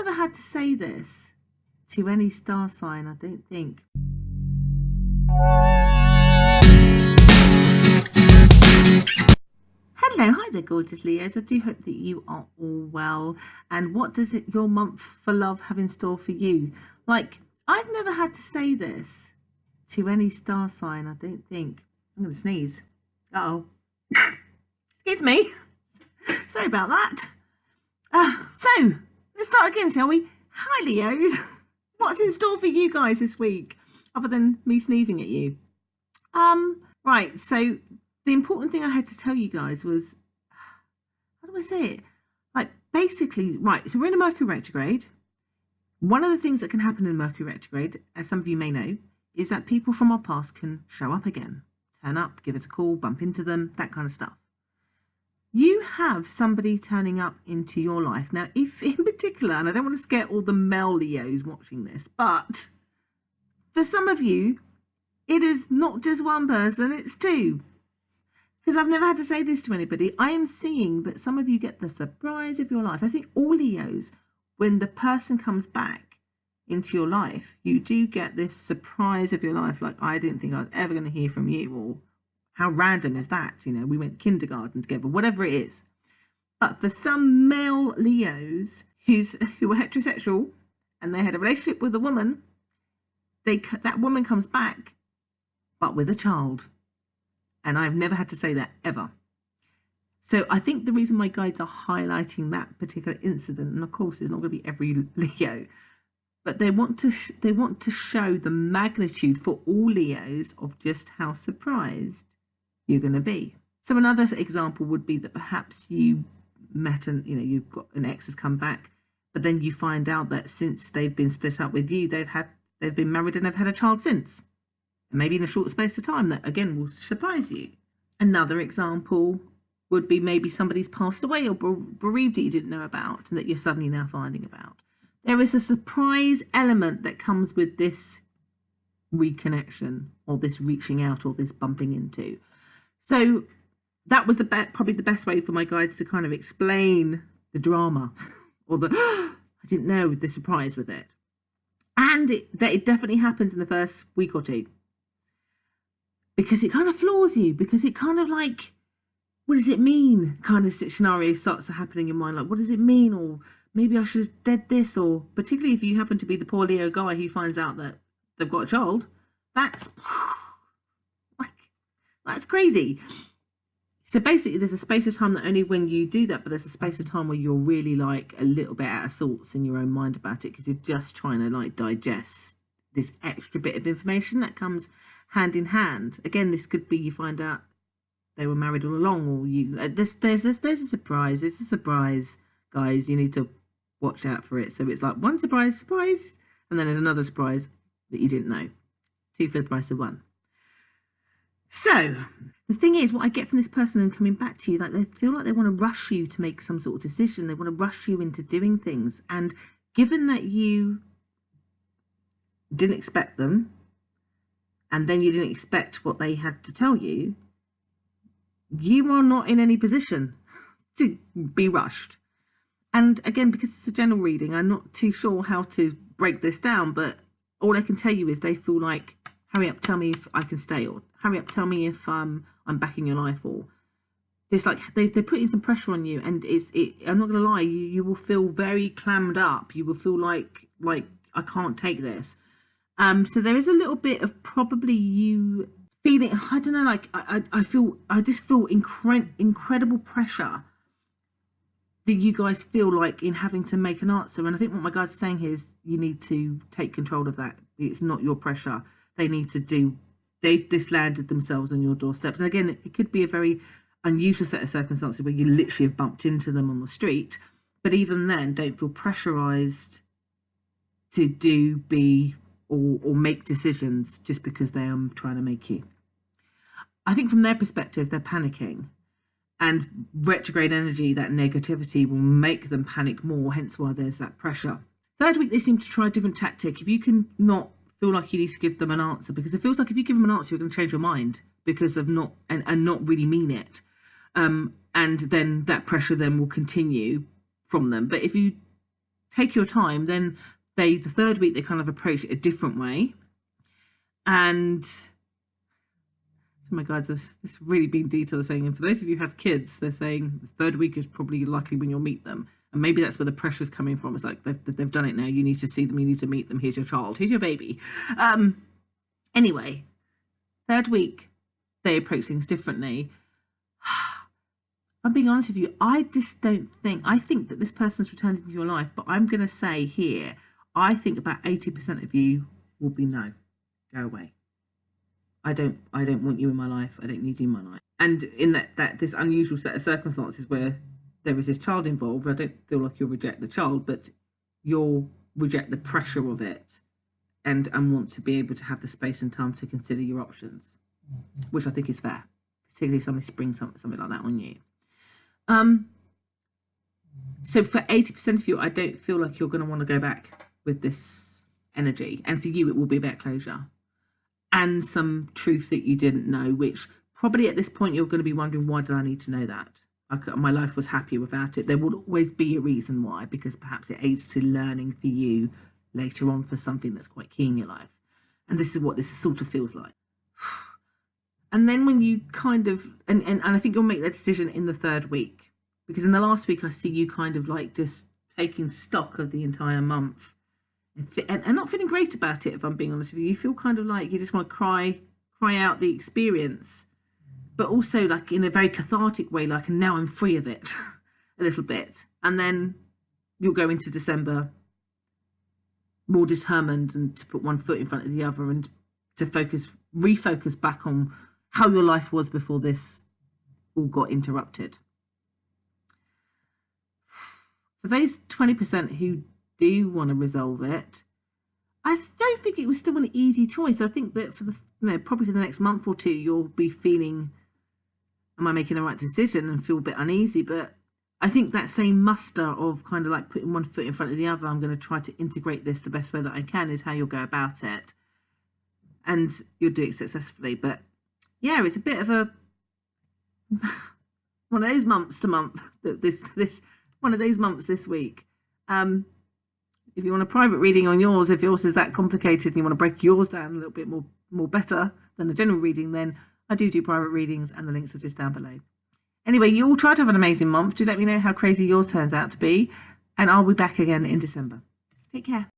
never had to say this to any star sign, I don't think. Hello, hi there, gorgeous Leos. I do hope that you are all well. And what does your month for love have in store for you? Like, I've never had to say this to any star sign, I don't think. I'm going to sneeze. Uh-oh. Excuse me. Sorry about that. So, let's start again, shall we? Hi, Leos. What's in store for you guys this week, other than me sneezing at you? Right, so the important thing I had to tell you guys was, how do I say it? Like, basically, right, so we're in a Mercury retrograde. One of the things that can happen in Mercury retrograde, as some of you may know, is that people from our past can show up again, turn up, give us a call, bump into them, that kind of stuff. You have somebody turning up into your life. Now, if in particular, and I don't want to scare all the male Leos watching this, but for some of you, it is not just one person, it's two. Because I've never had to say this to anybody. I am seeing that some of you get the surprise of your life. I think all Leos, when the person comes back into your life, you do get this surprise of your life. Like, I didn't think I was ever going to hear from you, or how random is that? You know, we went kindergarten together, whatever it is. But for some male Leos who are heterosexual and they had a relationship with a woman, that woman comes back, but with a child. And I've never had to say that ever. So I think the reason my guides are highlighting that particular incident, and of course it's not going to be every Leo, but they want to show the magnitude for all Leos of just how surprised you're going to be. So another example would be that perhaps you met and you've got an ex has come back, but then you find out that since they've been split up with you, they've been married and they've had a child since. And maybe in a short space of time, that again will surprise you. Another example would be maybe somebody's passed away or bereaved that you didn't know about and that you're suddenly now finding about. There is a surprise element that comes with this reconnection or this reaching out or this bumping into. So that was probably the best way for my guides to kind of explain the drama or the I didn't know, the surprise with it. And that it definitely happens in the first week or two. Because it kind of floors you, because it kind of like, what does it mean? Kind of scenario starts happening in your mind, like, what does it mean? Or maybe I should have did this, or particularly if you happen to be the poor Leo guy who finds out that they've got a child, that's crazy. So basically there's a space of time that only when you do that, but there's a space of time where you're really like a little bit out of sorts in your own mind about it, because you're just trying to like digest this extra bit of information that comes hand in hand. Again, this could be you find out they were married all along, or there's a surprise. It's a surprise, guys. You need to watch out for it. So it's like one surprise, and then there's another surprise that you didn't know. 2 for the price of 1. So the thing is, what I get from this person and coming back to you, like they feel like they want to rush you to make some sort of decision. They want to rush you into doing things. And given that you didn't expect them, and then you didn't expect what they had to tell you, you are not in any position to be rushed. And again, because it's a general reading, I'm not too sure how to break this down, but all I can tell you is they feel like, hurry up, tell me if I can stay, or hurry up, tell me if I'm back in your life, or it's like they're putting some pressure on you. And I'm not gonna lie, you will feel very clammed up. You will feel like I can't take this. So there is a little bit of probably you feeling, I don't know, like I just feel incredible pressure that you guys feel like in having to make an answer. And I think what my guide's saying here is you need to take control of that. It's not your pressure. They just landed themselves on your doorstep. And again, it could be a very unusual set of circumstances where you literally have bumped into them on the street. But even then, don't feel pressurized to do, be, or make decisions just because they are trying to make you. I think from their perspective, they're panicking, and retrograde energy, that negativity, will make them panic more, hence why there's that pressure. Third week, they seem to try a different tactic. If you can not feel like you need to give them an answer, because it feels like if you give them an answer, you're going to change your mind because of not really mean it. And then that pressure then will continue from them. But if you take your time. Then the third week, they kind of approach it a different way. And oh my God, this really being detailed, saying, and for those of you who have kids, they're saying the third week is probably likely when you'll meet them. And maybe that's where the pressure's coming from. It's like they've done it now. You need to see them. You need to meet them. Here's your child. Here's your baby. Anyway, third week, they approach things differently. I'm being honest with you. I just don't think, I think that this person's returned into your life, but I'm going to say here, I think about 80% of you will be no, go away. I don't want you in my life. I don't need you in my life. And in that this unusual set of circumstances where there is this child involved, I don't feel like you'll reject the child, but you'll reject the pressure of it and want to be able to have the space and time to consider your options, which I think is fair, particularly if somebody springs something like that on you. So for 80% of you, I don't feel like you're going to want to go back with this energy. And for you, it will be about closure and some truth that you didn't know, which probably at this point, you're going to be wondering, why did I need to know that? My life was happier without it. There will always be a reason why, because perhaps it aids to learning for you later on for something that's quite key in your life. And this is what this sort of feels like. And then when you kind of, and I think you'll make that decision in the third week, because in the last week, I see you kind of like just taking stock of the entire month and not feeling great about it, if I'm being honest with you. You feel kind of like you just want to cry out the experience, but also like in a very cathartic way, like, and now I'm free of it a little bit. And then you'll go into December more determined and to put one foot in front of the other and to refocus back on how your life was before this all got interrupted. For those 20% who do want to resolve it, I don't think it was still an easy choice. I think that for probably for the next month or two, you'll be feeling, am I making the right decision, and feel a bit uneasy. But I think that same muster of kind of like putting one foot in front of the other, I'm going to try to integrate this the best way that I can, is how you'll go about it. And you'll do it successfully. But yeah, it's a bit of a one of those months to month, this one of those months this week. If you want a private reading on yours, if yours is that complicated and you want to break yours down a little bit more better than a general reading, then I do private readings, and the links are just down below. Anyway, you all try to have an amazing month. Do let me know how crazy yours turns out to be, and I'll be back again in December. Take care.